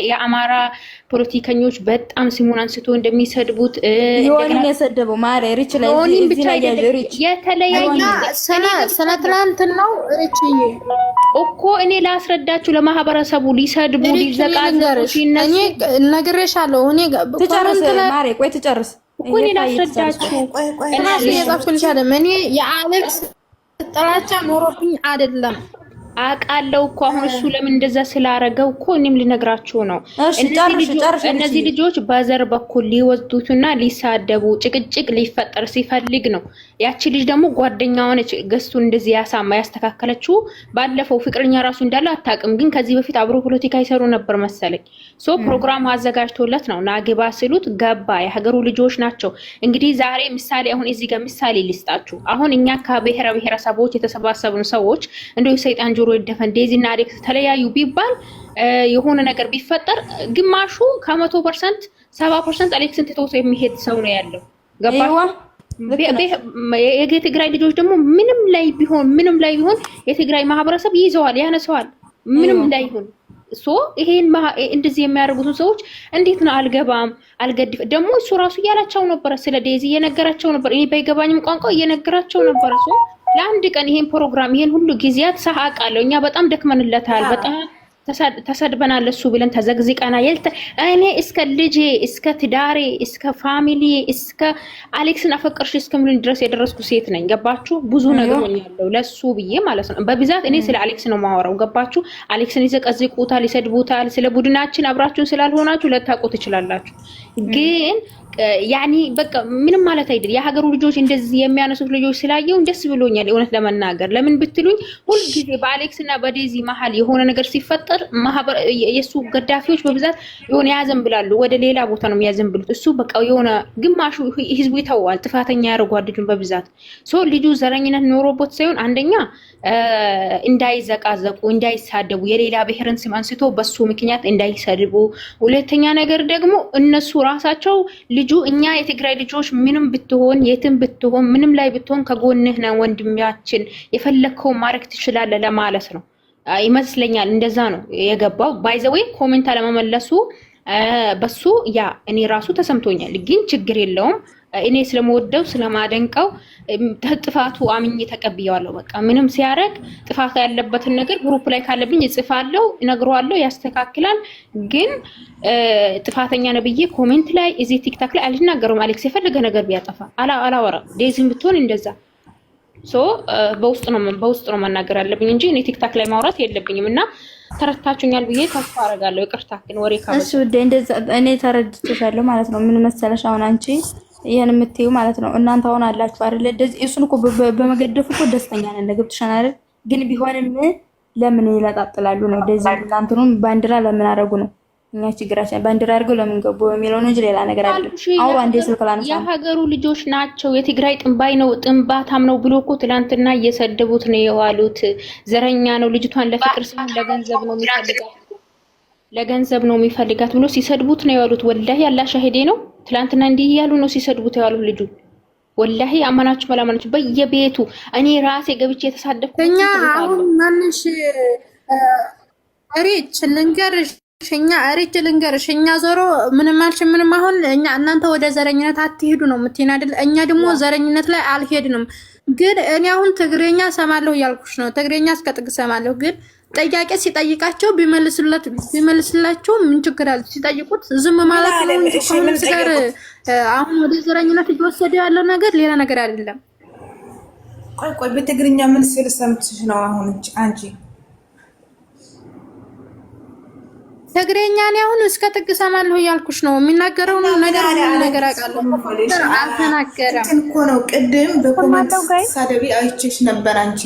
የአማራ ፖለቲከኞች በጣም ስሙን አንስቶ እንደሚሰድቡት የሆነን የሰደበው ማሬ ሪች ላይ እዚህ ላይ ሪች የተለያየ ስለ ትናንትናው ሪችዬ እኮ እኔ ላስረዳችሁ ለማህበረሰቡ ሊሰድቡ ሊዘቃዘቁ ሲነሱ እኔ ነግሬሻለሁ። እኔ ትጨርስ ማሬ ቆይ ትጨርስ እኮ እኔ ላስረዳችሁ እና የጻፍኩልሽ አይደለም እኔ የአሌክስ ጥላቻ ኖሮብኝ አይደለም አቃለው እኮ አሁን እሱ ለምን እንደዛ ስላረገው እኮ እኔም ልነግራችሁ ነው። እነዚህ ልጆች በዘር በኩል ሊወጡትና ሊሳደቡ ጭቅጭቅ ሊፈጠር ሲፈልግ ነው። ያቺ ልጅ ደግሞ ጓደኛዋን ገስቱ እንደዚህ ያሳማ ያስተካከለችው ባለፈው ፍቅረኛ ራሱ እንዳለ አታውቅም፣ ግን ከዚህ በፊት አብሮ ፖለቲካ ይሰሩ ነበር መሰለኝ። ፕሮግራም አዘጋጅቶለት ነው ናግባ ሲሉት ገባ። የሀገሩ ልጆች ናቸው። እንግዲህ ዛሬ ምሳሌ አሁን እዚህ ጋር ምሳሌ ልስጣችሁ። አሁን እኛ ከብሔረ ብሔረሰቦች የተሰባሰቡን ሰዎች እንደው ሰይጣን ጆሮ ይደፈን ዴዚና አሌክስ ተለያዩ ቢባል የሆነ ነገር ቢፈጠር ግማሹ ከ100% 70% አሌክስን ትቶት የሚሄድ ሰው ነው ያለው። ገባችሁ? የትግራይ ልጆች ደግሞ ምንም ላይ ቢሆን የትግራይ ማህበረሰብ ይዘዋል፣ ያነሰዋል። ምንም ላይ ይሁን ይሄን እንደዚህ የሚያደርጉትን ሰዎች እንዴት ነው አልገባም አልገድፍ ደግሞ እሱ ራሱ እያላቸው ነበር። ስለ ዴዚ እየነገራቸው ነበር። እኔ ባይገባኝም ቋንቋ እየነገራቸው ነበር። ለአንድ ቀን ይሄን ፕሮግራም ይሄን ሁሉ ጊዜያት ሳቃለው እኛ በጣም ደክመንለታል። በጣም ተሰድበናል እሱ ብለን ተዘግዝቀና እኔ እስከ ልጄ እስከ ትዳሬ እስከ ፋሚሊ እስከ አሌክስን አፈቀርሽ እስከምን ድረስ የደረስኩ ሴት ነኝ። ገባችሁ? ብዙ ነገር ሆኛለሁ ለሱ ብዬ ማለት ነው። በብዛት እኔ ስለ አሌክስ ነው ማወራው። ገባችሁ? አሌክስን ይዘቀዝቁታል፣ ይሰድቡታል። ስለ ቡድናችን አብራችሁን ስላልሆናችሁ ለታውቁ ትችላላችሁ። ግን ያኒ በቃ ምንም ማለት አይደል። የሀገሩ ልጆች እንደዚህ የሚያነሱት ልጆች ስላየው ደስ ብሎኛል እውነት ለመናገር። ለምን ብትሉኝ ሁሉ ጊዜ በአሌክስና በዴዚ መሀል የሆነ ነገር ሲፈጠር ማህበር የሱ ገዳፊዎች በብዛት የሆነ ያዘንብላሉ፣ ወደ ሌላ ቦታ ነው የሚያዘንብሉት። እሱ በቃ የሆነ ግማሹ ህዝቡ ይተዋል፣ ጥፋተኛ ያደርጓል ልጁን በብዛት ልጁ ዘረኝነት ኖሮበት ሳይሆን አንደኛ እንዳይዘቃዘቁ እንዳይሳደቡ የሌላ ብሔርን ስም አንስቶ በሱ ምክንያት እንዳይሰድቡ፣ ሁለተኛ ነገር ደግሞ እነሱ ራሳቸው ልጁ እኛ የትግራይ ልጆች ምንም ብትሆን የትም ብትሆን ምንም ላይ ብትሆን ከጎንህ ነው ወንድማችን የፈለከው ማድረግ ትችላለህ ለማለት ነው ይመስለኛል። እንደዛ ነው የገባው። ባይዘዌ ኮሜንት አለመመለሱ በሱ ያ እኔ ራሱ ተሰምቶኛል። ግን ችግር የለውም እኔ ስለምወደው ስለማደንቀው ጥፋቱ አምኜ ተቀብያለሁ። በቃ ምንም ሲያረግ ጥፋት ያለበትን ነገር ግሩፕ ላይ ካለብኝ እጽፋለሁ፣ እነግረዋለሁ፣ ያስተካክላል። ግን ጥፋተኛ ነው ብዬ ኮሜንት ላይ እዚህ ቲክታክ ላይ አልናገርም። አሌክስ የፈለገ ነገር ቢያጠፋ አላወራም። ዴዚም ብትሆን እንደዛ በውስጥ ነው መናገር ያለብኝ እንጂ እኔ ቲክታክ ላይ ማውራት የለብኝም። እና ተረታችሁኛል ብዬ ተስፋ አደርጋለሁ። ይቅርታ ግን ወሬ ካበዛ እንደዛ እኔ ተረድቼሻለሁ ማለት ነው። ምን መሰለሽ አሁን አንቺ ይሄን የምትይው ማለት ነው እናንተ አሁን አላችሁ አይደል? እንደዚህ እሱን እኮ በመገደፉ እኮ ደስተኛ ነን። ገብቶሻል አይደል? ግን ቢሆንም ለምን ይለጣጥላሉ ነው እንደዚህ እናንተንም ባንዲራ ለምን አደረጉ ነው እኛ ችግራችን። ባንዲራ አድርገው ለምን ገቡ የሚለው ነው እንጂ ሌላ ነገር አይደለም። አውሩ አንዴ ስልክ ላነሳ የሀገሩ ልጆች ናቸው የትግራይ ጥንባይ ነው ጥንባታም ነው ብሎ እኮ ትላንትና እየሰደቡት ነው የዋሉት። ዘረኛ ነው ልጅቷን ለፍቅር ሲሆን ለገንዘብ ነው የሚፈልጋት ብሎ ሲሰድቡት ነው የዋሉት። ወላሂ አላህ ሻሂዴ ነው። ትላንትና እንዲህ ያሉ ነው ሲሰድቡት ያሉ ልጁ። ወላሂ አማናችሁ መላማናችሁ በየቤቱ እኔ ራሴ ገብቼ የተሳደብኩት እኛ አሁን ማንሽ ሪች ልንገርሽ እኛ ዞሮ ምንም አልሽ ምንም አሁን እኛ እናንተ ወደ ዘረኝነት አትሄዱ ነው የምትይን አይደል? እኛ ደግሞ ዘረኝነት ላይ አልሄድንም። ግን እኔ አሁን ትግሬኛ ሰማለሁ እያልኩሽ ነው። ትግሬኛ እስከ ጥግ ሰማለሁ። ግን ጥያቄ ሲጠይቃቸው ቢመልስላቸው ምን ችግር አለ? ሲጠይቁት ዝም ማለት ነው እንጂ ከሁሉም ጋር አሁን ወደ ዘረኝነት እየወሰደ ያለው ነገር ሌላ ነገር አይደለም። ቆይ በትግርኛ ምን ሲል ሰምተሽ ነው አሁን አንቺ? ትግሬኛ ነው አሁን እስከ ጥግ ሰማለሁ እያልኩሽ ነው። የሚናገረው ነገር አውቃለሁ። አልተናገረም እኮ ነው። ቅድም በኮሜንት ሳደቢ አይቼሽ ነበር አንቺ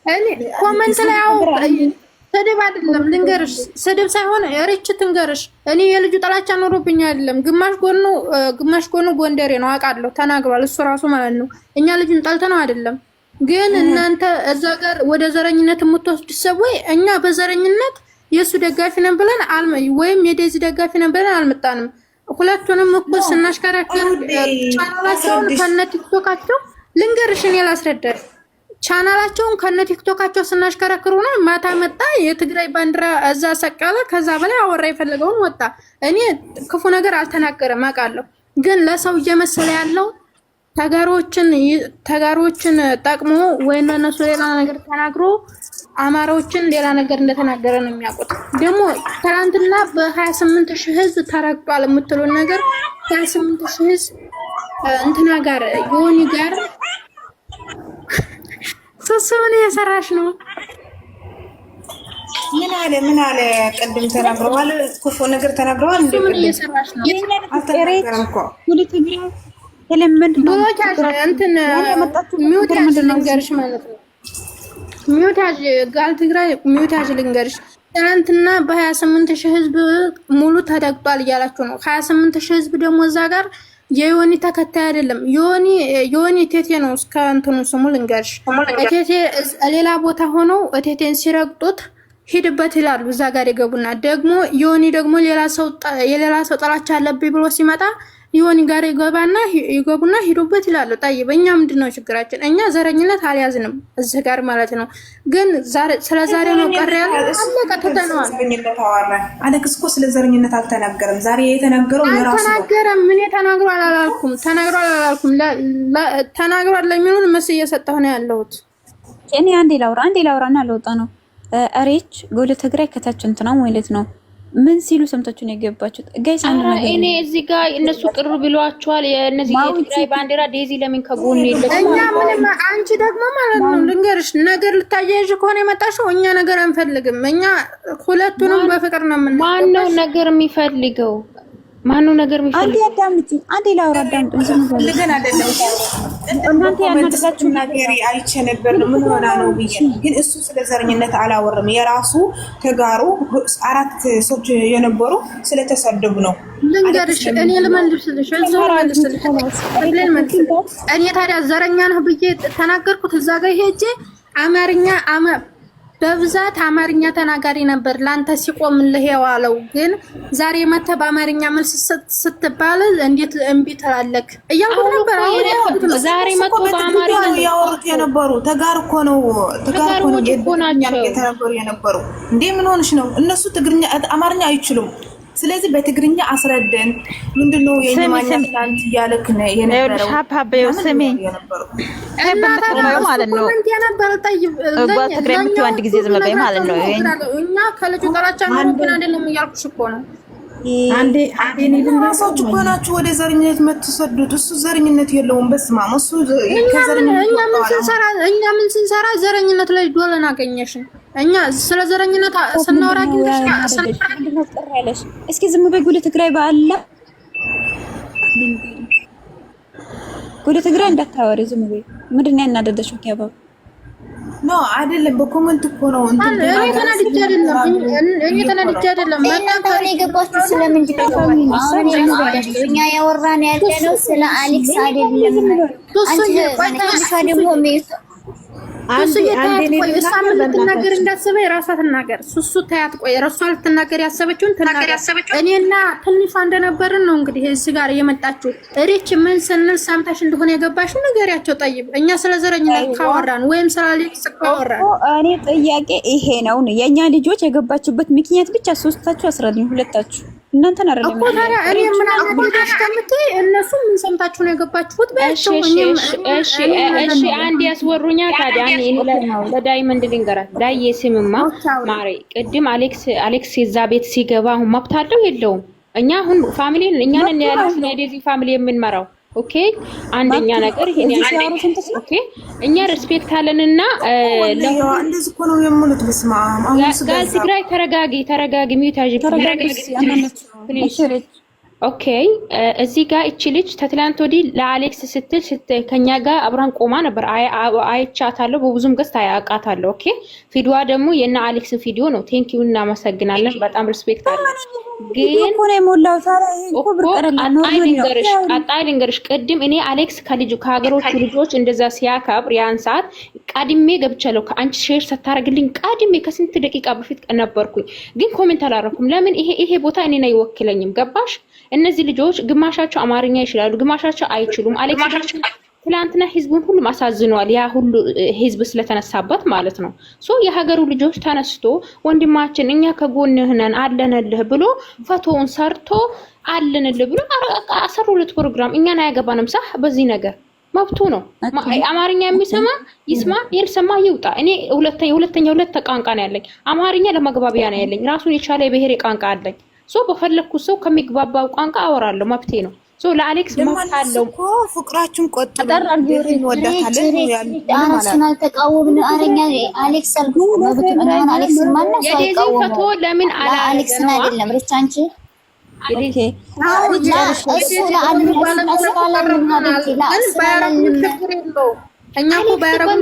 እኔ ኮሜንት ላይ ስድብ አይደለም ልንገርሽ፣ ስድብ ሳይሆን ሪች ትንገርሽ። እኔ የልጁ ጥላቻ ኖሮብኝ አይደለም። ግማሽ ጎኑ ጎንደሬ ነው አውቃለሁ፣ ተናግሯል እሱ ራሱ ማለት ነው። እኛ ልጁን ጠልተነው አይደለም። ግን እናንተ እዛ ጋር ወደ ዘረኝነት የምትወስዱ ሰዎች እኛ በዘረኝነት የሱ ደጋፊ ነን ብለን ወይም የዴዚ ደጋፊ ነን ብለን አልመጣንም። ሁለቱንም እኩል ስናሽከረክር ቻናላቸውን ከነ ቲክቶካቸው ልንገርሽ እኔ ላስረዳሽ ቻናላቸውን ከነ ቲክቶካቸው ስናሽከረክሩ ነው። ማታ መጣ የትግራይ ባንዲራ እዛ ሰቀለ። ከዛ በላይ አወራ የፈለገውን ወጣ። እኔ ክፉ ነገር አልተናገረም አውቃለሁ። ግን ለሰው እየመሰለ ያለው ተጋሮችን ጠቅሞ ወይም እነሱ ሌላ ነገር ተናግሮ አማራዎችን ሌላ ነገር እንደተናገረ ነው የሚያውቁት። ደግሞ ትናንትና በ28,000 ህዝብ ተረግጧል የምትሉን ነገር 28,000 ህዝብ እንትና ጋር ዮኒ ጋር ምን እየሰራሽ ነው? ምን አለ? ቅድም ተናግረዋል፣ ክፉ ነገር ተናግረዋል። ምን እየሰራሽ ነው? አልተናገረም እኮ ሚውታጅ ልንገርሽ ማለት ነው። ሚውታጅ ጋል ትግራይ ሚውታጅ ልንገርሽ። ትናንትና በ28,000 ህዝብ ሙሉ ተደግጧል እያላችሁ ነው። 28,000 ህዝብ ደግሞ እዛ ጋር የዮኒ ተከታይ አይደለም። ዮኒ ቴቴ ነው። እስከ እንትኑ ስሙ ልንገርሽ። ቴቴ ሌላ ቦታ ሆነው ቴቴን ሲረግጡት ሂድበት ይላሉ። እዛ ጋር ይገቡና ደግሞ ዮኒ ደግሞ የሌላ ሰው ጥላቻ አለብኝ ብሎ ሲመጣ ዮኒ ጋር ይገቡና ሂዱበት ይላሉ። ጠይብ እኛ ምንድነው ችግራችን? እኛ ዘረኝነት አልያዝንም እዚህ ጋር ማለት ነው። ግን ስለ ዛሬ ነው ቀር ያለ አለቀ ተተነዋል። አለክስ እኮ ስለ ዘረኝነት አልተናገረም። ዛሬ የተናገረው የራሱ ተናገረም። ምን ተናግሯል አላልኩም። ተናግሯል ለሚሉን መስ እየሰጠሁ ነው ያለሁት። እኔ አንዴ ላውራና ልወጣ ነው። እሬች ጎለ ትግራይ ከታች እንትና ማለት ነው። ምን ሲሉ ሰምታችሁ ነው የገባችሁት? ጋይስ አንድ ነገር እኔ እዚህ ጋር እነሱ ቅር ብሏቸዋል። የእነዚህ የትግራይ ባንዲራ ዴዚ ለምን ከጎን የለም? እኛ ምንም አንቺ ደግሞ ማለት ነው ልንገርሽ፣ ነገር ልታያይዥ ከሆነ የመጣሽው እኛ ነገር አንፈልግም። እኛ ሁለቱንም በፍቅር ነው የምንፈልገው። ማነው ነገር የሚፈልገው? ማነው ነገር የሚፈልገው? አንዴ አዳምጪ፣ አንዴ ላውራ አዳምጪ። ዝም ብሎ ልገና አይደለም እናንተ ያናደዳችሁ ነገር አይቼ ነበር። ምን ሆና ነው ብዬ ግን እሱ ስለ ዘረኝነት አላወራም። የራሱ ተጋሩ 4 ሰዎች የነበሩ ስለተሰደቡ ነው። ልንገርሽ እኔ ልመልስልሽ እኔ ታዲያ ዘረኛ ነህ ብዬ ተናገርኩት። እዛ ጋር ሄጄ በብዛት አማርኛ ተናጋሪ ነበር ላንተ ሲቆምልህ የዋለው። ግን ዛሬ መተ በአማርኛ መልስ ስትባል እንዴት እምቢ ትላለክ እያልኩ ነበር። ዛሬ መጥቶ በአማርኛ ያወሩት የነበሩ ተጋር እኮ ነው የተናገሩ የነበሩ። እንዴ ምን ሆነሽ ነው? እነሱ ትግርኛ አማርኛ አይችሉም። ስለዚህ በትግርኛ አስረደን። ምንድነው የኛማኛ ታንት ያለክ ነው የነበረው? ሀብሀበው ስሜ ማለት ነው። ትግራይ ምት አንድ ጊዜ ዝም በይ ማለት ነው። እኛ ከልጁ ጋራቻ ነው ግን አይደለም እያልኩሽ እኮ ነው። አንዴ ራሳችሁ እኮ ናችሁ ወደ ዘረኝነት የምትሰዱት። እሱ ዘረኝነት የለውም። በስመ አብ እሱ ከዘረኝነት እኛ ምን ስንሰራ ዘረኝነት ላይ ዶለን አገኘሽን? እኛ ስለ ዘረኝነት ስናወራ ያለሽ እስኪ ዝም በይ። ጉድ ትግራይ ባላ ጉድ ትግራይ እንዳታወሪ ዝም በይ። ምንድን ነው ያናደደሽ? ከያባው ኖ አይደለም፣ በኮሜንት እኮ ነው እንትን እኔ ተናድጄ አይደለም። እናንተ የገባችሁ ስለምንድን ነው? አሁን እኛ ያወራን ያለነው ስለ አሌክስ አይደለም። አንቺ ደግሞ እሷ ልትናገር እንዳሰበ የራሷ ትናገር። ሱሱ ታያት። ቆይ እሷ ልትናገር ያሰበችውን ትናገር። እኔና ትንሿ እንደነበርን ነው እንግዲህ እዚህ ጋር የመጣችው። እሬች ምን ስንል ሰምታሽ እንደሆነ የገባሽው ንገሪያቸው። ጠይብ እኛ ስለ ዘረኝነት ካወራን ወይም ስለ አሌክስ ካወራን እኔ ጥያቄ ይሄ ነው። የኛ ልጆች የገባችሁበት ምክንያት ብቻ ሶስታችሁ አስረዱኝ። ሁለታችሁ እናንተን አይደለም እኮ ታዲያ እኔ ምን አደረጋሽ ከምትይ እነሱ ምን ሰምታችሁ ነው የገባችሁት? በያቸው። እሺ አንድ ያስወሩኛ ታዲያ ለዳይመንድ ልንገራት። ዳይ ስምማ ማሬ ቅድም አሌክስ የዛ ቤት ሲገባ አሁን መብት አለው የለውም? እኛ አሁን ፋሚሊ እኛን ያለስ የዴዚ ፋሚሊ የምንመራው ኦኬ። አንደኛ ነገር ይሄን ኦኬ እኛ ሪስፔክት አለንና እንደዚህ እኮ ነው የምሉት። በስመ አብ አሁን ትግራይ ተረጋጊ ሚውታጅ ፕሊዝ ኦኬ። እዚህ ጋር እቺ ልጅ ተትላንት ወዲህ ለአሌክስ ስትል ከኛ ጋር አብራን ቆማ ነበር። አይቻታለሁ፣ በብዙም ገስት አያውቃታለሁ። ኦኬ ፊዲዋ ደግሞ የና አሌክስ ቪዲዮ ነው። ቴንክ ዩ እናመሰግናለን። በጣም ሪስፔክት አለ። ግን እኮ ነው የሞላው ታዲያ ይሄ እኮ ብርቀረላ ነው አጣይ ልንገርሽ ቅድም እኔ አሌክስ ከሀገሮቹ ልጆች እንደዛ ሲያከብር ያን ሰዓት ቀድሜ ገብቻለሁ። ከአንቺ ሼር ስታረግልኝ ቀድሜ ከስንት ደቂቃ በፊት ነበርኩኝ። ግን ኮሜንት አላረኩም። ለምን ይሄ ቦታ እኔን አይወክለኝም። ገባሽ? እነዚህ ልጆች ግማሻቸው አማርኛ ይችላሉ፣ ግማሻቸው አይችሉም። አሌክስ ትላንትና ህዝቡን ሁሉ አሳዝኗል። ያ ሁሉ ህዝብ ስለተነሳበት ማለት ነው። የሀገሩ ልጆች ተነስቶ ወንድማችን እኛ ከጎንህ ነን አለንልህ ብሎ ፎቶውን ሰርቶ አለንልህ ብሎ አሰሩለት ፕሮግራም። እኛን አያገባንም። ሳህ በዚህ ነገር መብቱ ነው። አማርኛ የሚሰማ ይስማ፣ ያልሰማ ይውጣ። እኔ ሁለት ቋንቋ ነው ያለኝ። አማርኛ ለመግባቢያ ነው ያለኝ። ራሱን የቻለ የብሔር ቋንቋ አለኝ። በፈለኩት ሰው ከሚግባባው ቋንቋ አወራለሁ። መብቴ ነው። ለአሌክስ መብት አለው። ፍቅራችሁን ቆጥቡ። እንወዳታለን ያለው እሱን አልተቃወምን። አረኛ አሌክስ አልኩ መብቱ ነው። አሌክስ ማነው ሳይቃወም ፈቶ ለምን አሌክስ አይደለም ሪች አንቺ ኦኬ እሱ እኛ እኮ ባያረጉም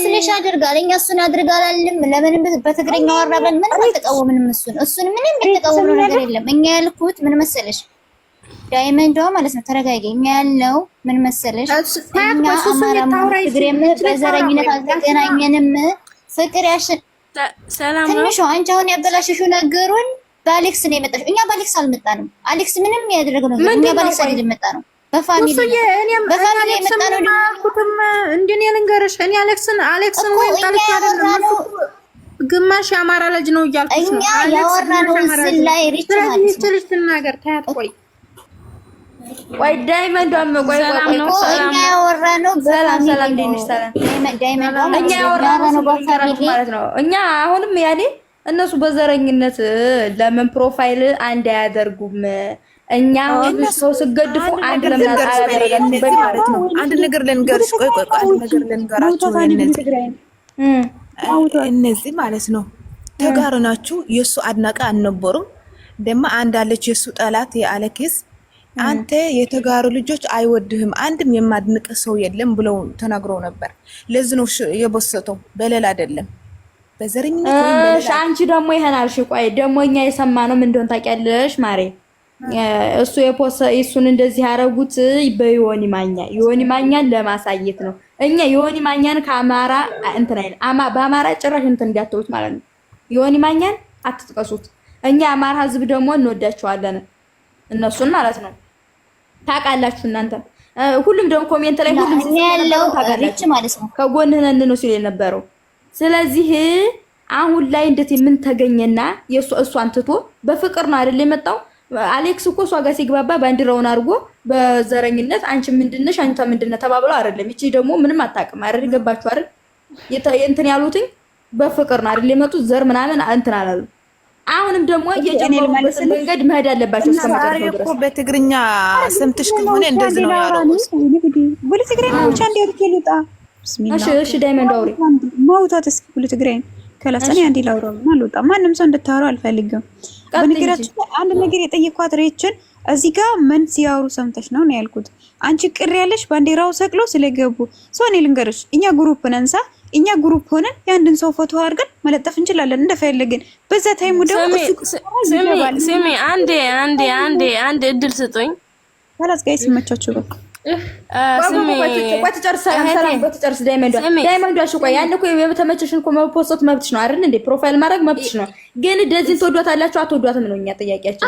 ስለሽ አድርጋል። እኛ እሱን አድርጋላልም። ለምን በትግረኛ ወራበን ምን አልተቃወምንም። እሱን ምንም የተቃወምነው ነገር የለም። እኛ ያልኩት ምን መሰለሽ ዳይመንዷ ማለት ነው። ተረጋጊ። እኛ ያለው ምን መሰለሽ እኛ አማራም ትግሬም በዘረኝነት አልተገናኘንም። ፍቅር ያሽን ሰላም ነው። ትንሽ አንቺ አሁን ያበላሽሽው ነገሩን በአሌክስ ነው የመጣሽው። እኛ በአሌክስ አልመጣንም። አሌክስ ምንም ያደረገው ነገር እኛ በአሌክስ አይደለም የመጣነው። በፋሚሊ በፋሚሊ የመጣነው እንደኔ ልንገርሽ እኔ አሌክስን ወይ ታልኩ አይደለም ግማሽ የአማራ ልጅ ነው እያልኩሽ ነው። እኛ ያወራነው እዚህ ላይ ሪች ማለት ነው። ትልሽ ትናገር ታያት ቆይ ዳይመንድ እኛ ያወራነው ሰላም ዲንሽ ሰላም ዳይመንድ እኛ ያወራነው ማለት ነው። እኛ አሁንም ያኔ እነሱ በዘረኝነት ለምን ፕሮፋይል አንድ አያደርጉም? እኛ ሰው ስገድፉ አንድ ለምን አላደረጋችሁም ማለት ነው። አንድ ነገር ልንገርሽ፣ ቆይ አንድ ነገር ልንገራችሁ። እነዚህ ማለት ነው ተጋሩ ናችሁ። የሱ አድናቂ አልነበሩም። ደግሞ አንድ አለች የሱ ጠላት የአሌክስ አንተ የተጋሩ ልጆች አይወድህም፣ አንድም የማድንቅ ሰው የለም ብለው ተናግረው ነበር። ለዚህ ነው የበሰተው፣ በሌላ አይደለም። በዘረኝነት እሺ አንቺ ደግሞ ይሄን አልሽ። ቆይ ደግሞ እኛ የሰማነው ምን እንደሆነ ታውቂያለሽ ማሬ? እሱ እሱን እንደዚህ ያደረጉት በዮኒ ማኛን ለማሳየት ነው። እኛ ዮኒ ማኛን ከአማራ እንትን አይደል በአማራ ጭራሽ እንትን እንዲያተውት ማለት ነው። ዮኒ ማኛን አትጥቀሱት። እኛ አማራ ህዝብ ደግሞ እንወዳቸዋለን እነሱን ማለት ነው። ታውቃላችሁ እናንተ ሁሉም ደግሞ ኮሜንት ላይ ሁሉም ያለው ሪች ማለት ነው ከጎንህ ነን ነው ሲል የነበረው። ስለዚህ አሁን ላይ እንዴት ምን ተገኘና እሷን ትቶ በፍቅር ነው አይደል የመጣው? አሌክስ እኮ እሷ ጋር ሲግባባ ባንዲራውን አድርጎ በዘረኝነት አንቺ ምንድነሽ አንተ ምንድነህ ተባብለው አይደለም። እቺ ደግሞ ምንም አታውቅም አይደል? ገባችሁ አይደል? እንትን ያሉትኝ በፍቅር ነው አይደል የመጡት። ዘር ምናምን እንትን አላሉ። አሁንም ደግሞ የጀመሩበት መንገድ መሄድ አለባቸው እስከመጨረሻው ድረስ። በትግርኛ ሰምተሽ ከሆነ እንደዚህ ነው ያሉት። በትግርኛ ብቻ እንዲያርክ ይሉጣ እሺ ዳይመንድ አውሪ ማውጣት እስኪ በትግርኛ ከላሰኔ አንዲ ላውራውና ልውጣ። ማንም ሰው እንድታወራው አልፈልግም። በነገራችን አንድ ነገር የጠየኳት ሬችን እዚህ ጋር ምን ሲያወሩ ሰምተሽ ነው ያልኩት። አንቺ ቅር ያለሽ ባንዲራው ሰቅሎ ስለገቡ ሰው እኔ ልንገርሽ፣ እኛ ግሩፕ ነንሳ እኛ ግሩፕ ሆነን የአንድን ሰው ፎቶ አድርገን መለጠፍ እንችላለን እንደፈለግን። በዛ ታይሙ ደግሞ ስሚ አንዴ እድል ስጡኝ። ካላስ ጋር ሲመቻችሁ በቃ በትጨርስ ዳይመንዷ ቆይ ያን እኮ የተመቸሽን እኮ መፖስት መብትሽ ነው አይደል እንዴ? ፕሮፋይል ማድረግ መብትሽ ነው። ግን እንደዚህ ትወዷታላችሁ አትወዷትም ነው እኛ ጥያቄያችን።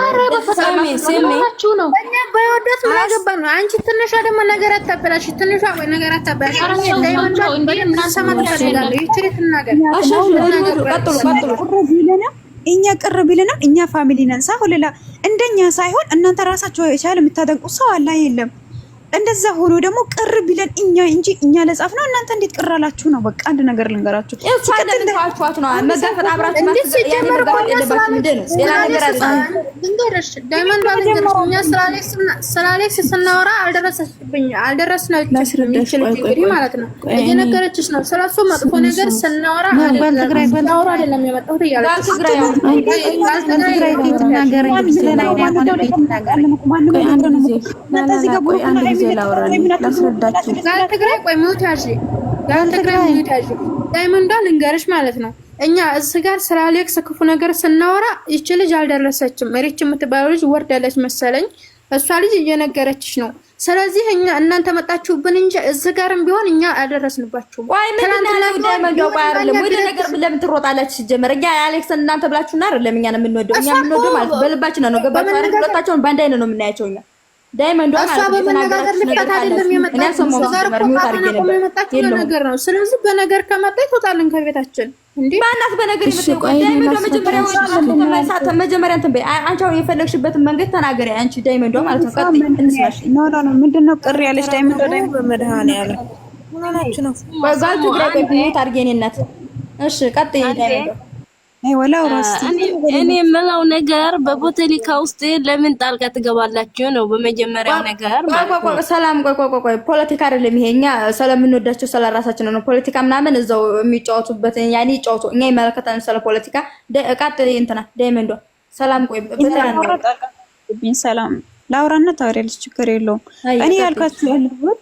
ነው እኛ በወዷት ምን አገባን ነው። አንቺ ትንሿ ደግሞ ነገር አታበላሽ። ትንሿ ወይ ነገር አታበላሽ። ዳይመንዷ እንደምን እናሰማት ፈልጋለሁ። ይችላል ነገር ቀጥሉ። እኛ ቅር ቢለንም እኛ ፋሚሊ ነን። ሳሁለላ እንደኛ ሳይሆን እናንተ ራሳችሁ የቻለ የምታደንቁ ሰው አላ የለም። እንደዛ ሆኖ ደግሞ ቅር ቢለን እኛ እንጂ እኛ ለጻፍ ነው። እናንተ እንዴት ቅር አላችሁ ነው? በቃ አንድ ነገር ልንገራችሁ። ሲቀጥልኳችኋት ነው መጋፈጥ አብራችሁ ስላሌክስ ስናወራ አልደረስናችሁም ማለት ነው። እየነገረችሽ ነው ስለሱ መጥፎ ነገር ስናወራ አይደለም የመጣሁት እያለች ትግራይ ቆይ ዳይመንዷ ልንገርሽ ማለት ነው። እኛ እዚህ ጋር ስለ አሌክስ ክፉ ነገር ስናወራ ይቺ ልጅ አልደረሰችም። ሪች የምትባለው ልጅ ወርዳለች መሰለኝ። እሷ ልጅ እየነገረችሽ ነው። ስለዚህ እኛ እናንተ መጣችሁብን እንጂ እዚህ ጋርም ቢሆን እኛ አልደረስንባችሁም። ወይ ምን ነው ዳይመንዷ አይደለም ወደ ነገር ለምን ትሮጣላችሁ? ሲጀመር እኛ አሌክስ እናንተ ብላችሁና አይደለም እኛ ነው የምንወደው። እኛ የምንወደው ማለት በልባችን ነው። ገባችሁ አይደል? ሁለታቸውን ባንድ አይነት ነው የምናያቸው እኛ ዳይመንድ እሷ በመነጋገር ልፈታ አይደለም የመጣችው ነገር ነው። ስለዚህ በነገር ከመጣች ትወጣለን ከቤታችን። እንዴ ማናት በነገር የመጣው? ዳይመንድ መጀመሪያ እንትን በይ አንቺ አሁን የፈለግሽበትን መንገድ ተናገሪ አንቺ ዳይመንድ ማለት ነው። ቀጥይ እንስማሽ። ኖ ምንድነው ቅር ያለሽ ዳይመንድ በመድኃኒዓለም ምናችሁ ነው በጋል ትግራይ ቤት አድርጌ እናት። እሺ ቀጥይ ዳይመንድ። እኔ የምለው ነገር በፖለቲካ ውስጥ ለምን ጣልቃ ትገባላችሁ ነው በመጀመሪያው ነገር። ሰላም ቆይ ፖለቲካ አይደለም ይሄ። እኛ ስለምንወዳቸው ስለራሳችን ነው። ፖለቲካ ምናምን እዛው የሚጫወቱበት ያኔ ይጫወቱ። እኛ ይመለከታል ስለ ፖለቲካ። ቀጥይ እንትና ዳይመንዶ። ሰላም ቆይ ሰላም ላውራና ታወሪያለሽ፣ ችግር የለውም። እኔ ያልኳችሁ ያለው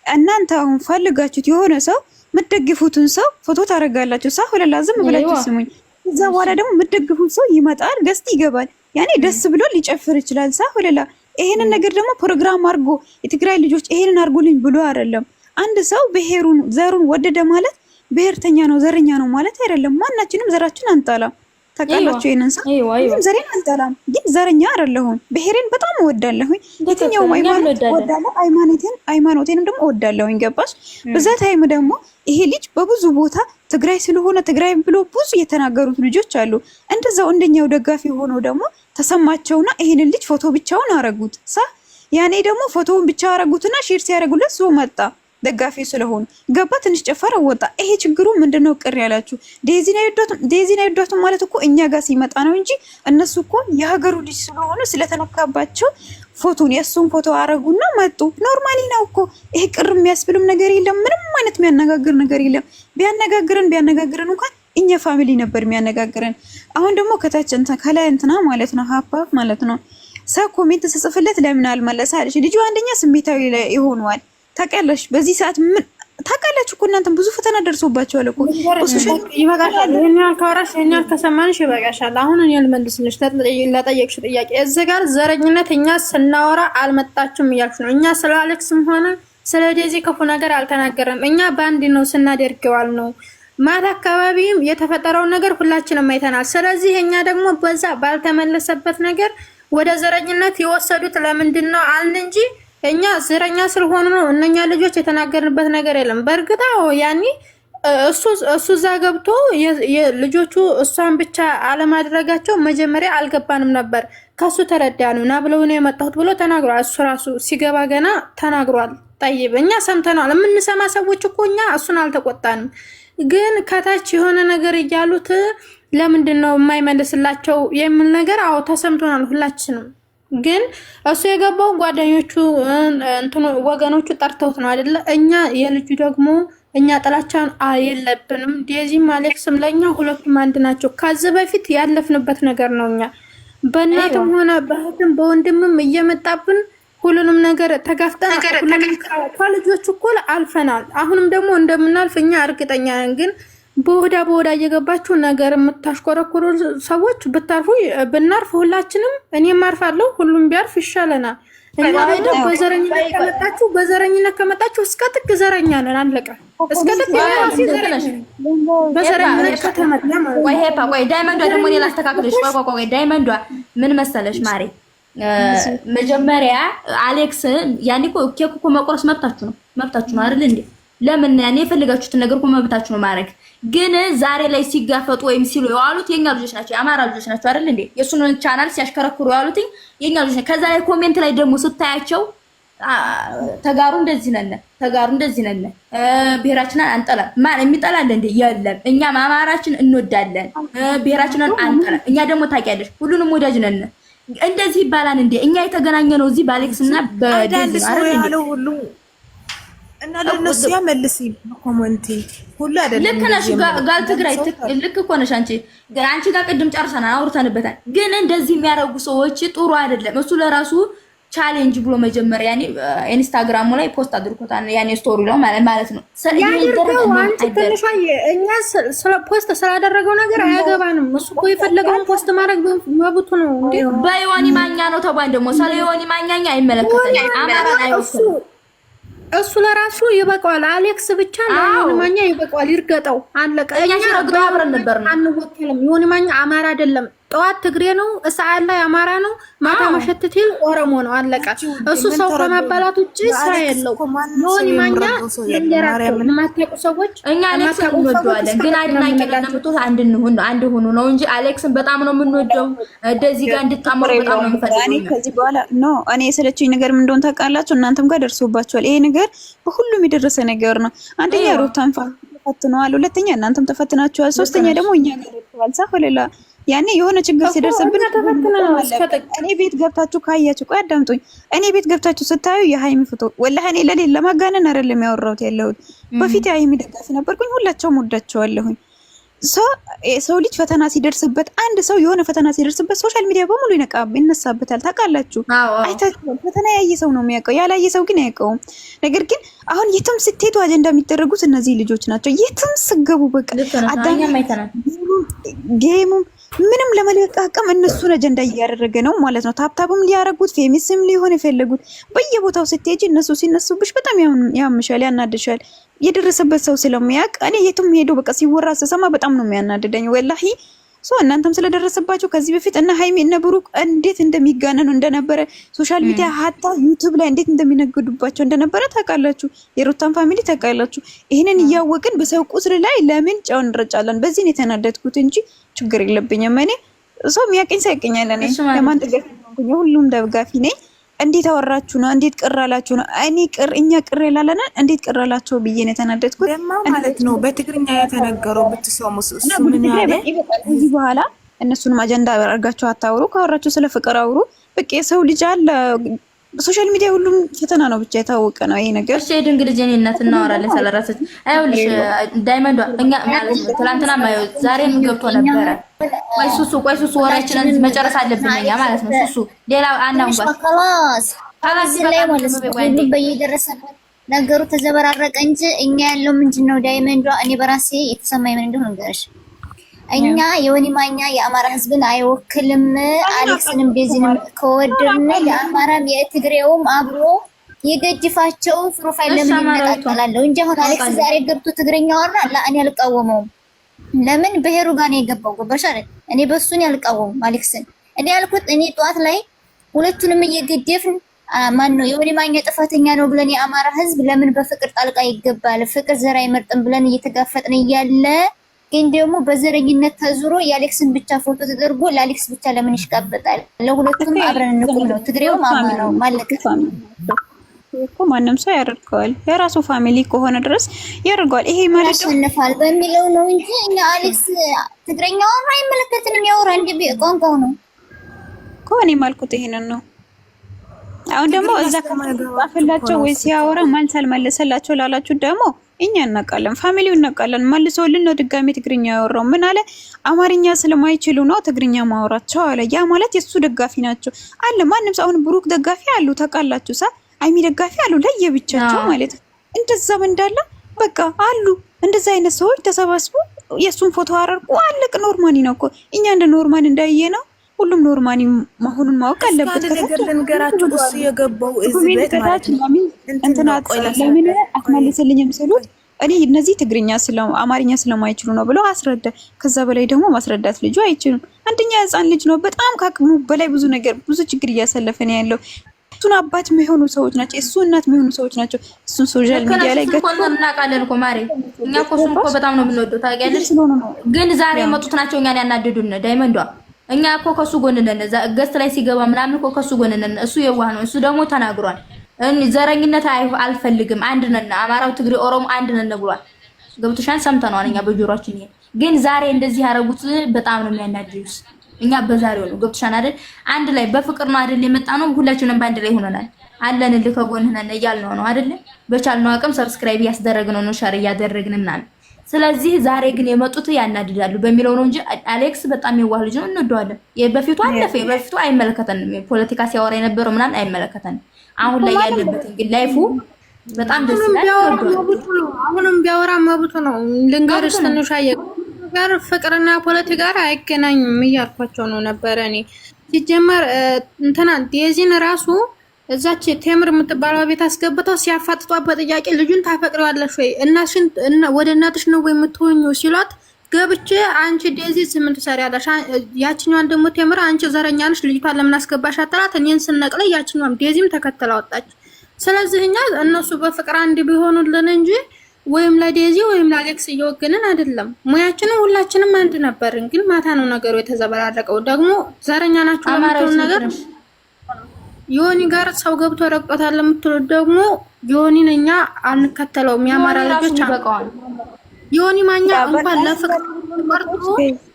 እናንተ አሁን ፈልጋችሁት የሆነ ሰው የምትደግፉትን ሰው ፎቶ ታደርጋላችሁ። ሳሁ ለላዝም ብላችሁ ስሙኝ። እዛ በኋላ ደግሞ የምትደግፉት ሰው ይመጣል፣ ገስት ይገባል። ያኔ ደስ ብሎ ሊጨፍር ይችላል። ሳሁ ለላ ይሄንን ነገር ደግሞ ፕሮግራም አድርጎ የትግራይ ልጆች ይሄንን አድርጎልኝ ብሎ አይደለም። አንድ ሰው ብሔሩን ዘሩን ወደደ ማለት ብሔርተኛ ነው ዘረኛ ነው ማለት አይደለም። ማናችንም ዘራችን አንጣላም። ታውቃላችሁ ይሄንን ሰው ዘሬን አንጣላም፣ ግን ዘረኛ አይደለሁም። ብሔሬን በጣም እወዳለሁኝ። የትኛው ሃይማኖት እወዳለሁ፣ ሃይማኖቴንም ደግሞ እወዳለሁኝ። ገባሽ? በዛ ታይም ደግሞ ይሄ ልጅ በብዙ ቦታ ትግራይ ስለሆነ ትግራይ ብሎ ብዙ የተናገሩት ልጆች አሉ። እንደዛው እንደኛው ደጋፊ ሆኖ ደግሞ ተሰማቸውና ይሄንን ልጅ ፎቶ ብቻውን አረጉት። ያኔ ደግሞ ፎቶውን ብቻ አረጉትና ሼር ሲያረጉለት ሰው መጣ ደጋፊ ስለሆኑ ገባ። ትንሽ ጨፈረ ወጣ። ይሄ ችግሩ ምንድነው? ቅር ያላችሁ ዴዚና ይወዷትም ማለት እኮ እኛ ጋር ሲመጣ ነው እንጂ እነሱ እኮ የሀገሩ ልጅ ስለሆኑ ስለተነካባቸው ፎቶን የሱን ፎቶ አረጉና መጡ። ኖርማሊ ነው እኮ ይሄ። ቅር የሚያስብልም ነገር የለም። ምንም አይነት የሚያነጋግር ነገር የለም። ቢያነጋግረን እንኳን እኛ ፋሚሊ ነበር የሚያነጋግረን። አሁን ደግሞ ከታች እንትን ከላይ እንትና ማለት ነው ሀፓፍ ማለት ነው ሰው ኮሜንት ተጽፍለት ለምን አልመለሳለሽ? ልጁ አንደኛ ስሜታዊ ይሆነዋል። ታውቂያለሽ በዚህ ሰዓት ምን ታውቃላችሁ እኮ እናንተም ብዙ ፈተና ደርሶባችኋል እኮ። ይበቃሻል። ይሄኛል ካወራሽ ይሄኛል ከሰማንሽ ይበቃሻል። አሁን እኔ ልመልስልሽ ለጠየቅሽ ጥያቄ። እዚህ ጋር ዘረኝነት እኛ ስናወራ አልመጣችም እያልሽ ነው። እኛ ስለ አሌክስም ሆነ ስለ ዴዚ ክፉ ነገር አልተናገረም። እኛ ባንድ ነው ስናደርገዋል ነው። ማታ አካባቢም የተፈጠረውን ነገር ሁላችንም አይተናል። ስለዚህ እኛ ደግሞ በዛ ባልተመለሰበት ነገር ወደ ዘረኝነት የወሰዱት ለምንድን ነው አልን እንጂ እኛ ዘረኛ ስለሆኑ ነው እነኛ ልጆች የተናገርንበት ነገር የለም። በእርግጣው ያኒ እሱ እዛ ገብቶ ልጆቹ እሷን ብቻ አለማድረጋቸው መጀመሪያ አልገባንም ነበር። ከሱ ተረዳኑ ና ብለው ነው የመጣሁት ብሎ ተናግሯል። እሱ ራሱ ሲገባ ገና ተናግሯል። ጠይብ እኛ ሰምተናል። የምንሰማ ሰዎች እኮ እኛ እሱን አልተቆጣንም። ግን ከታች የሆነ ነገር እያሉት ለምንድን ነው የማይመልስላቸው የሚል ነገር አዎ ተሰምቶናል ሁላችንም። ግን እሱ የገባው ጓደኞቹ እንትኑ ወገኖቹ ጠርተውት ነው አይደለ? እኛ የልጁ ደግሞ እኛ ጥላቻን የለብንም። ዴዚም አሌክስም ለኛ ሁለቱም አንድ ናቸው። ከዚህ በፊት ያለፍንበት ነገር ነው። እኛ በእናትም ሆነ በእህትም በወንድምም እየመጣብን ሁሉንም ነገር ተጋፍጠን ከልጆቹ እኩል አልፈናል። አሁንም ደግሞ እንደምናልፍ እኛ እርግጠኛ ነን። ግን በወዳ እየገባችሁ ነገር የምታሽኮረኩሩ ሰዎች ብናርፍ ሁላችንም እኔም አርፋለሁ፣ ሁሉም ቢያርፍ ይሻለናል። እኛ በዘረኝነት ከመጣችሁ እስከ ጥግ ዘረኛ ነን። አለቀ። እስከ ጥግ በዘረኝነት ከተመጣ ማለት ነው። ቆይ ዳይመንዷ ደግሞ እኔ ላስተካክልሽ። ቆይ ዳይመንዷ ምን መሰለሽ ማሬ፣ መጀመሪያ አሌክስ ያኔ ኬክ እኮ መቆረስ መብታችሁ ነው አይደል እንዴ? ለምን ያኔ የፈለጋችሁትን ነገር እኮ መብታችሁ ነው ማድረግ። ግን ዛሬ ላይ ሲጋፈጡ ወይም ሲሉ የዋሉት የኛ ልጆች ናቸው፣ የአማራ ልጆች ናቸው አይደል እንዴ? የሱን ቻናል ሲያሽከረክሩ የዋሉት የኛ ልጆች ናቸው። ከዛ ላይ ኮሜንት ላይ ደግሞ ስታያቸው ተጋሩ እንደዚህ ነን፣ ብሔራችንን አንጠላም። ማን የሚጠላል እንዴ? የለም። እኛም አማራችን እንወዳለን፣ ብሔራችንን አንጠላም። እኛ ደግሞ ታውቂያለሽ ሁሉንም ወዳጅ ነን። እንደዚህ ይባላል እንዴ? እኛ የተገናኘ ነው እዚህ በአሌክስ እና በዴዚ አይደል እንዴ? እና ለነሱ ያመልስ ኮሜንት ሁሉ አይደለም። ልክ ነሽ ጋል ትግራይ ልክ እኮ ነሽ አንቺ ጋር ቅድም ጨርሰናል፣ አውርተንበታል። ግን እንደዚህ የሚያደርጉ ሰዎች ጥሩ አይደለም። እሱ ለራሱ ቻሌንጅ ብሎ መጀመሪያ ያኔ ኢንስታግራሙ ላይ ፖስት አድርጎታል። ያኔ ስቶሪ ነው ማለት ነው። እኛ ስለ ፖስት ስላደረገው ነገር አያገባንም። እሱ እኮ የፈለገውን ፖስት ማድረግ መብቱ ነው እንዴ። በዮኒ ማኛ ነው ተባን ደግሞ ስለ ዮኒ ማኛኛ አይመለከተንም። አማራን አይወክልም። እሱ ለራሱ ይበቃዋል። አሌክስ ብቻ ለዮኒ ማኛ ይበቃዋል። ይርገጠው፣ አለቀ። እኛ ሲረግጠው አብረን ነበር ነው። አንወከልም። ዮኒ ማኛ አማራ አይደለም፣ ጠዋት ትግሬ ነው፣ ሰዓት ላይ አማራ ነው፣ ማታ መሸትቲል ኦሮሞ ነው። አለቀ። እሱ ሰው ከማባላት ውጪ ስራ የለው። ዮኒ ማኛ የማታውቁ ሰዎች እኛ አሌክስን እንወደዋለን፣ ግን አድናቂ ነን የምትሉት አንድ ሁኑ ነው እንጂ አሌክስን በጣም ነው የምንወደው። እንደዚህ ጋር እንድጣመሩ በጣም ነው የምፈልገው። እኔ ከዚህ በኋላ እኔ የሰለችኝ ነገር ምን እንደሆነ ታውቃላችሁ? እናንተም ጋር ደርሶባችኋል። ይሄ ነገር በሁሉም የደረሰ ነገር ነው። አንደኛ ሩታን ተፈትነዋል፣ ሁለተኛ እናንተም ተፈትናችኋል፣ ሶስተኛ ደግሞ እኛ ጋር ደርሷል። ሳፈለላ ያኔ የሆነ ችግር ሲደርስብን እኔ ቤት ገብታችሁ ካያችሁ፣ ቆይ አዳምጡኝ። እኔ ቤት ገብታችሁ ስታዩ የሃይሚ ፎቶ ወላሂ እኔ ለማጋነን አይደለም ያወራሁት ያለሁት። በፊት የሃይሚ ደጋፊ ነበርኩኝ፣ ሁላቸውም ወዳቸዋለሁኝ። ሰው ልጅ ፈተና ሲደርስበት አንድ ሰው የሆነ ፈተና ሲደርስበት ሶሻል ሚዲያ በሙሉ ይነሳበታል። ታውቃላችሁ? አይታችሁ ፈተና ያየ ሰው ነው የሚያውቀው፣ ያላየ ሰው ግን አያውቀውም። ነገር ግን አሁን የትም ስትሄዱ አጀንዳ የሚደረጉት እነዚህ ልጆች ናቸው። የትም ስገቡ በቃ ጌሙም ምንም ለመለቃቀም እነሱን አጀንዳ እያደረገ ነው ማለት ነው። ታፕታፕም ሊያረጉት ፌሚስም ሊሆን የፈለጉት በየቦታው ስትሄጂ እነሱ ሲነሱብሽ በጣም ያምሻል፣ ያናድሻል። የደረሰበት ሰው ስለሚያውቅ እኔ የትም ሄዶ በቃ ሲወራ ስሰማ በጣም ነው የሚያናድደኝ ወላሂ። እናንተም ስለደረሰባችሁ ከዚህ በፊት እና ሃይሚ እና ብሩክ እንዴት እንደሚጋነኑ እንደነበረ ሶሻል ሚዲያ ሀታ ዩቲዩብ ላይ እንዴት እንደሚነግዱባቸው እንደነበረ ታውቃላችሁ። የሩታን ፋሚሊ ታውቃላችሁ። ይሄንን እያወቅን በሰው ቁስል ላይ ለምን ጨው እንረጫለን? በዚህ ነው የተናደድኩት እንጂ ችግር የለብኝም። እኔ ሰው የሚያቀኝ ሳይቀኛል። እኔ ለማን ደጋፊ ነኝ? ሁሉም ደጋፊ ነኝ። እንዴት አወራችሁ ነው? እንዴት ቅር አላችሁ ነው? እኛ ቅር ይላልና እንዴት ቅር አላችሁ ብዬ ነው የተናደድኩት ማለት ነው። በትግርኛ የተነገረው ብትሰሙስ እሱ ምን ያለ እዚህ በኋላ እነሱንም አጀንዳ አድርጋችሁ አታውሩ። ካወራችሁ ስለ ፍቅር አውሩ። በቃ የሰው ልጅ አለ ሶሻል ሚዲያ ሁሉም ፈተና ነው፣ ብቻ የታወቀ ነው ይሄ ነገር። እሺ ድንግል ጀኔ እናት እናወራለን ስለራስህ። አይውልሽ ዳይመንዷ እኛ ማለት ነው ትላንትና ማየው ዛሬ ምን ገብቶ ነበረ? ቆይ ሱሱ ወራችንን መጨረስ አለብን እኛ ማለት ነው። ሱሱ ሌላ አናውባ خلاص ላይ ማለት ነው ሁሉም በየደረሰበት ነገሩ ተዘበራረቀ እንጂ እኛ ያለው ምንድነው ዳይመንዷ እኔ በራሴ የተሰማኝ ምን እንደሆነ ነገርሽ። እኛ የወኒ ማኛ የአማራ ህዝብን አይወክልም። አሌክስንም ቤዚንም ከወደድን የአማራም የትግሬውም አብሮ የገድፋቸው ፕሮፋይል ለምን ይነጣጣላል እንጂ አሁን አሌክስ ዛሬ ገብቶ ትግሬኛ ወራ እኔ አልቃወመውም። ለምን በሄሩ ጋር ነው የገባው? ገባሽ አይደል? እኔ በሱን ያልቃወም አሌክስን እኔ ያልኩት እኔ ጧት ላይ ሁለቱንም እየገደፍን ማን ነው የወኒ ማኛ ጥፋተኛ ነው ብለን የአማራ ህዝብ ለምን በፍቅር ጣልቃ ይገባል? ፍቅር ዘር አይመርጥም ብለን እየተጋፈጥን እያለ ግን ደግሞ በዘረኝነት ተዙሮ የአሌክስን ብቻ ፎቶ ተደርጎ ለአሌክስ ብቻ ለምን ይሽቃበጣል? ለሁለቱም አብረን እንቁም ነው። ትግሬውም አማራው ማለት እኮ ማንም ሰው ያደርገዋል። የራሱ ፋሚሊ ከሆነ ድረስ ያደርገዋል። ይሄ ማለት ያሸንፋል በሚለው ነው እንጂ እኛ አሌክስ ትግሬኛው አይመለከትንም። ያወራ እንደ ቋንቋው ነው እኮ እኔ ማልኩት ይሄንን ነው። አሁን ደግሞ እዛ ከማፈላቸው ወይ ሲያወራ ማንሳል መለሰላቸው ላላችሁ ደግሞ እኛ እናቃለን፣ ፋሚሊው እናቃለን። መልሶልን ነው ድጋሚ ትግርኛ ያወራው። ምን አለ? አማርኛ ስለማይችሉ ነው ትግርኛ ማውራቸው አለ። ያ ማለት የሱ ደጋፊ ናቸው አለ። ማንም ሰው አሁን ብሩክ ደጋፊ አሉ ታውቃላችሁ፣ አይሚ ደጋፊ አሉ ለየብቻቸው ማለት ነው። እንደዛም እንዳለ በቃ አሉ እንደዛ አይነት ሰዎች ተሰባስበው የሱን ፎቶ አረርቁ አለቅ። ኖርማኒ ነው እኮ እኛ እንደ ኖርማን እንዳየ ነው። ሁሉም ኖርማኒ መሆኑን ማወቅ አለበት። ነገር ልንገራችሁ እሱ የገባው እዚህ ቤት ማለት ነው እንትና ለምን አትመልስልኝም ስሉት እኔ እነዚህ ትግርኛ አማርኛ ስለማይችሉ ነው ብሎ አስረዳ። ከዛ በላይ ደግሞ ማስረዳት ልጁ አይችልም። አንደኛ ህፃን ልጅ ነው። በጣም ካቅሙ በላይ ብዙ ችግር እያሳለፈ ነው ያለው። እሱን አባት የሚሆኑ ሰዎች ናቸው፣ እሱ እናት የሚሆኑ ሰዎች ናቸው። እሱን ሶሻል ሚዲያ ላይ ገጥተው እናውቃለን እኮ ማሬ። እኛ እኮ እሱን እኮ በጣም ነው የምንወደው ታውቂያለሽ። ግን ዛሬ የመጡት ናቸው እኛን ያናደዱን። ዳይመንዷ እኛ እኮ ከሱ ጎን ነን። ገስት ላይ ሲገባ ምናምን እኮ ከሱ ጎን ነን። እሱ የዋህ ነው። እሱ ደግሞ ተናግሯል። ዘረኝነት አልፈልግም፣ አንድ ነን፣ አማራው፣ ትግሬ፣ ኦሮሞ አንድ ነን ብሏል። ገብቶሻል? ሰምተነዋል እኛ በጆሮአችን። ይሄ ግን ዛሬ እንደዚህ ያደረጉት በጣም ነው የሚያናድዱት። እኛ በዛሬው ነው ገብቶሻል አይደል? አንድ ላይ በፍቅር ነው አይደል የመጣ ነው። ሁላችንም በአንድ ላይ ሆነናል። አለን ከጎንህ ነን እያልነው ነው አይደል? በቻልነው አቅም ሰብስክራይብ እያስደረግነው ነው፣ ሸር እያደረግን ምናምን። ስለዚህ ዛሬ ግን የመጡት ያናድዳሉ በሚለው ነው እንጂ አሌክስ በጣም የዋህ ልጅ ነው፣ እንወደዋለን። የበፊቱ አለፈ፣ የበፊቱ አይመለከተንም። ፖለቲካ ሲያወራ የነበረው ምናምን አይመለከተንም። አሁን ላይ ያለበት ግን ላይፉ በጣም ደስ ይላል። አሁንም ቢያወራ መብቱ ነው። ልንገርሽ ትንሽ ጋር ፍቅርና ፖለቲካ ጋር አይገናኝም እያልኳቸው ነው ነበረ። እኔ ሲጀመር እንትና ዴዚን ራሱ እዛች ቴምር የምትባለው ቤት አስገብተው ሲያፋጥጧት በጥያቄ ልጁን ታፈቅሪዋለሽ ወይ እናሽን ወደ እናትሽ ነው ወይ የምትሆኚው ሲሏት ገብቼ አንቺ ዴዚ ስምንት ትሰሪያለሽ፣ ያችኛዋን ደግሞ ቴምራ አንቺ ዘረኛ ነሽ ልጅቷን ለምን አስገባሽ አጥራት እኔን ስነቅለኝ ያችኛዋም ዴዚም ተከተላ ወጣች። ስለዚህ እኛ እነሱ በፍቅር አንድ ቢሆኑልን እንጂ ወይም ለዴዚ ወይም ለአሌክስ እየወገንን አይደለም። ሙያችንን ሁላችንም አንድ ነበርን፣ ግን ማታ ነው ነገሩ የተዘበራረቀው። ደግሞ ዘረኛ ናችሁ ለምትሉት ነገር ዮኒ ጋር ሰው ገብቶ ረቆታል ለምትሉት ደግሞ ዮኒን እኛ አንከተለውም። ያማራ ልጆች አቀዋል ዮኒ ማኛ እንኳን ለፍቅር ቆርጦ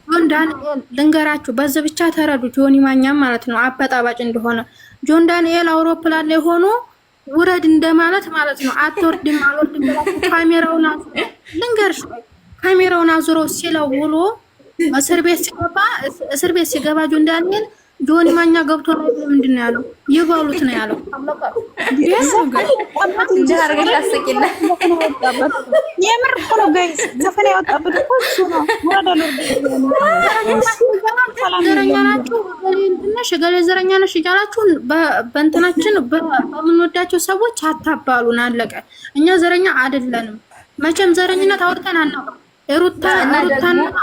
ጆን ዳንኤል ልንገራችሁ፣ በዚህ ብቻ ተረዱት። ዮኒ ማኛ ማለት ነው አበጣባጭ እንደሆነ ጆን ዳንኤል አውሮፕላን ላይ ሆኖ ውረድ እንደማለት ማለት ነው። አትወርድም አልወርድም ብላችሁ ካሜራውን አዙሮ ልንገርሽ፣ ካሜራውን አዙሮ ሲለው ውሎ እስር ቤት ሲገባ ጆን ዳንኤል ጆኒ ማኛ ገብቶ ነው ምንድነው ያለው? ይበሉት ነው ያለው። የምር እኮ ነው ጋይስ፣ ዘፈን ያወጣበት እኮ እሱ ነው። ዘረኛ ናችሁ እንትነሽ ገለ ዘረኛ ነሽ እያላችሁ በእንትናችን በምንወዳቸው ሰዎች አታባሉን። አለቀ። እኛ ዘረኛ አይደለንም። መቼም ዘረኝነት አውርተን አናውቅም። ሩታና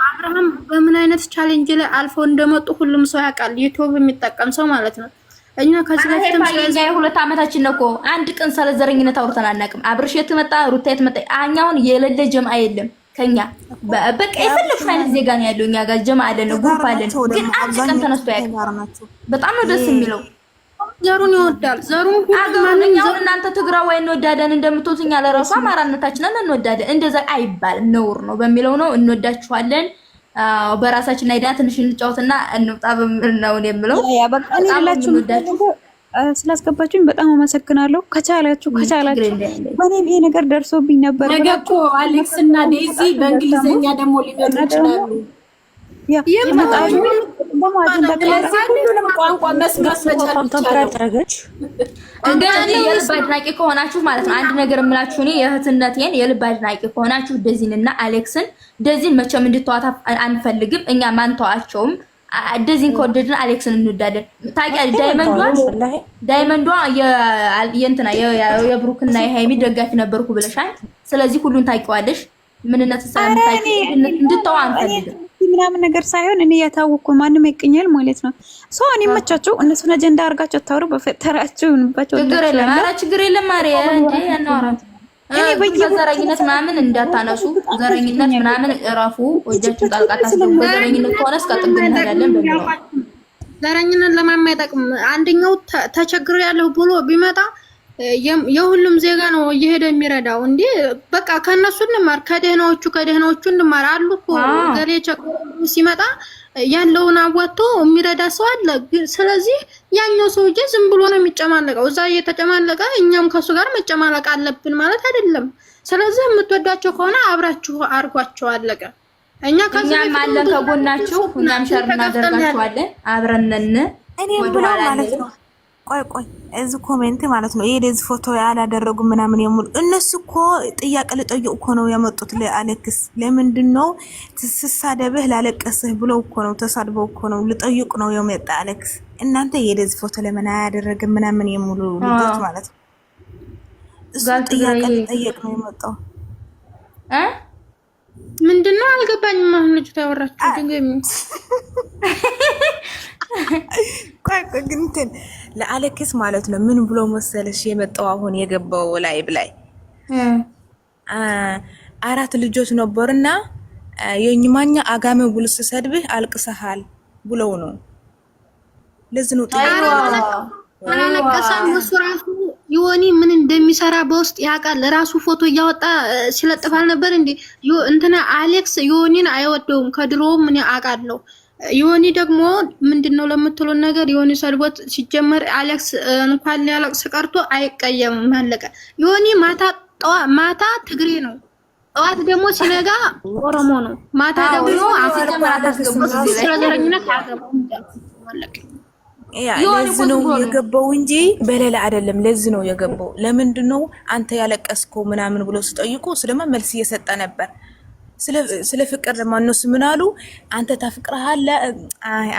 አብርሃም በምን አይነት ቻሌንጅ ላይ አልፈው እንደመጡ ሁሉም ሰው ያውቃል። ዩቲዩብ የሚጠቀም ሰው ማለት ነው። እኛ ከዚህ በፊትም ስለዚህ የሁለት ዓመታችን ነው እኮ አንድ ቀን ስለ ዘረኝነት አውርተን አናውቅም። አብርሽ የትመጣ ሩታ የትመጣ አኛውን የሌለ ጀማ የለም ከኛ በቃ የፈለግሽ አይነት ዜጋ ነው ያለው። እኛ ጋር ጀማ አለ ነው ግሩፕ አለ፣ ግን አንድ ቀን ተነስቶ ያውቃል። በጣም ነው ደስ የሚለው። ዘሩን ይወዳል። ዘሩን ማንኛውን እናንተ ትግራዋይ እንወዳደን እንደምትሉት እኛ ለራሱ አማራነታችንን እንወዳደን። እንደዛ አይባልም፣ ነውር ነው በሚለው ነው እንወዳችኋለን። በራሳችን አይዳ ትንሽ እንጫወትና እንውጣ ነው የምለው። በጣም ስላስገባችሁኝ በጣም አመሰግናለሁ። ከቻላችሁ በእኔም ይሄ ነገር ደርሶብኝ ነበር። ነገ እኮ አሌክስ እና ዴዚ በእንግሊዘኛ ደግሞ ሊመጡ ይችላሉ። ሁሉንም ቋንቋ መስጋት መቻል የልብ አድናቂ ከሆናችሁ ማለት ነው አንድ ነገር የምላችሁ እኔ የእህትነቴን የልብ አድናቂ ከሆናችሁ ደዚንና አሌክስን ደዚን መቼም እንድትዋታ አንፈልግም። እኛ ማንተዋቸውም ደዚን ከወደድን አሌክስን እንወዳለን። ታውቂያለሽ ዳይመንዷ የእንትና የብሩክና የሃይሚ ደጋፊ ነበርኩ ብለሻል። ስለዚህ ሁሉን ታውቂዋለሽ። ምንነት ስለምታውቂ እንድትተዋ አንፈልግም ምናምን ነገር ሳይሆን እኔ ያታወቅኩ ማንም ይቀኛል ማለት ነው። ሰው እኔ መቻቸው እነሱን አጀንዳ አድርጋቸው ታውሩ በፈጠራቸው እንባቸው ችግር የለም ማሪያ እንዴ ያናወራት እኔ በየዘረኝነት ምናምን እንዳታነሱ፣ ዘረኝነት ምናምን እራፉ። ወጃችሁ ጣልቃታችሁ በዘረኝነት ከሆነ እስከ ጥግ እንሄዳለን በሚለው ዘረኝነት ለማይጠቅም አንደኛው ተቸግሮ ያለው ብሎ ቢመጣ የሁሉም ዜጋ ነው እየሄደ የሚረዳው። እንዴ በቃ ከነሱ እንማር፣ ከደህናዎቹ እንማር አሉ እኮ ገሌ ቸግሮ ሲመጣ ያለውን አዋጥቶ የሚረዳ ሰው አለ። ስለዚህ ያኛው ሰውዬ ዝም ብሎ ነው የሚጨማለቀው። እዛ እየተጨማለቀ እኛም ከሱ ጋር መጨማለቅ አለብን ማለት አይደለም። ስለዚህ የምትወዳቸው ከሆነ አብራችሁ አርጓቸው አለቀ። እኛ ከኛም አለን ከጎናችሁ፣ እኛም ሸር እናደርጋችኋለን አብረንነን እኔ ብሎ ማለት ነው። ቆይ እዚህ ኮሜንት ማለት ነው የዴዚ ፎቶ ያላደረጉ ምናምን የሙሉ እነሱ እኮ ጥያቄ ልጠይቁ እኮ ነው ያመጡት ለአሌክስ። ለምንድን ነው ትሳደብህ ላለቀስህ ብለው እኮ ነው ተሳድበው እኮ ነው ልጠይቁ ነው የመጣ አሌክስ። እናንተ የዴዚ ፎቶ ለምን አያደረገ ምናምን የሙሉ ልጆች ማለት ነው እሱ ጥያቄ ልጠይቅ ነው የመጣው። ምንድነው አልገባኝም። አሁን ልጅ ታወራችሁ ድንገም ቆይ ግን እንትን ለአሌክስ ማለት ነው ምን ብሎ መሰለሽ የመጣው አሁን የገባው ላይ ብላይ 4 ልጆች ነበርና የኝማኛ አጋሜ ብሎ ሲሰድብህ አልቅሰሃል ብለው ነው። ለዚህ ነው አላለቀሰም። እሱ ራሱ ዮኒ ምን እንደሚሰራ በውስጥ ያውቃል። ራሱ ፎቶ እያወጣ ሲለጥፋል ነበር እንዴ እንትና አሌክስ ዮኒን አይወደውም ከድሮም ምን አውቃለሁ። ዮኒ ደግሞ ምንድነው ለምትሉን ነገር ዮኒ ሰድቦት ሲጀመር አሌክስ እንኳን ሊያለቅስ ቀርቶ አይቀየምም። አለቀ። ዮኒ ማታ ትግሬ ነው፣ ጠዋት ደግሞ ሲነጋ ኦሮሞ ነው፣ ማታ ደግሞ ስለዘረኝነት ያገባው አለቀ። ለዚህ ነው የገባው እንጂ በሌላ አይደለም። ለዚህ ነው የገባው። ለምንድነው አንተ ያለቀስከው ምናምን ብሎ ሲጠይቁ ስለማ መልስ እየሰጠ ነበር። ስለ ፍቅር ለማነሱ ምን አሉ? አንተ ታፍቅራለህ፣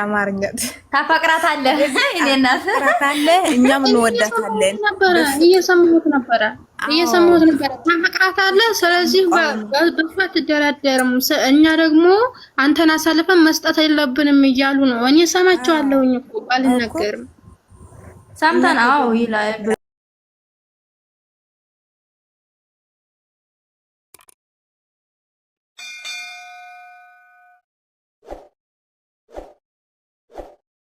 አማርኛ ታፈቅራታለህ፣ እኔና ታፈቅራታለህ፣ እኛም እንወዳታለን ነበር እየሰማሁት ነበር። እየሰማሁት ነበር። ታፈቅራታለህ፣ ስለዚህ በሷ አትደራደርም። እኛ ደግሞ አንተን አሳልፈን መስጠት የለብንም እያሉ ነው። እኔ ሰማቸዋለሁኝ እኮ አልነገርም። ሰምተን ይላል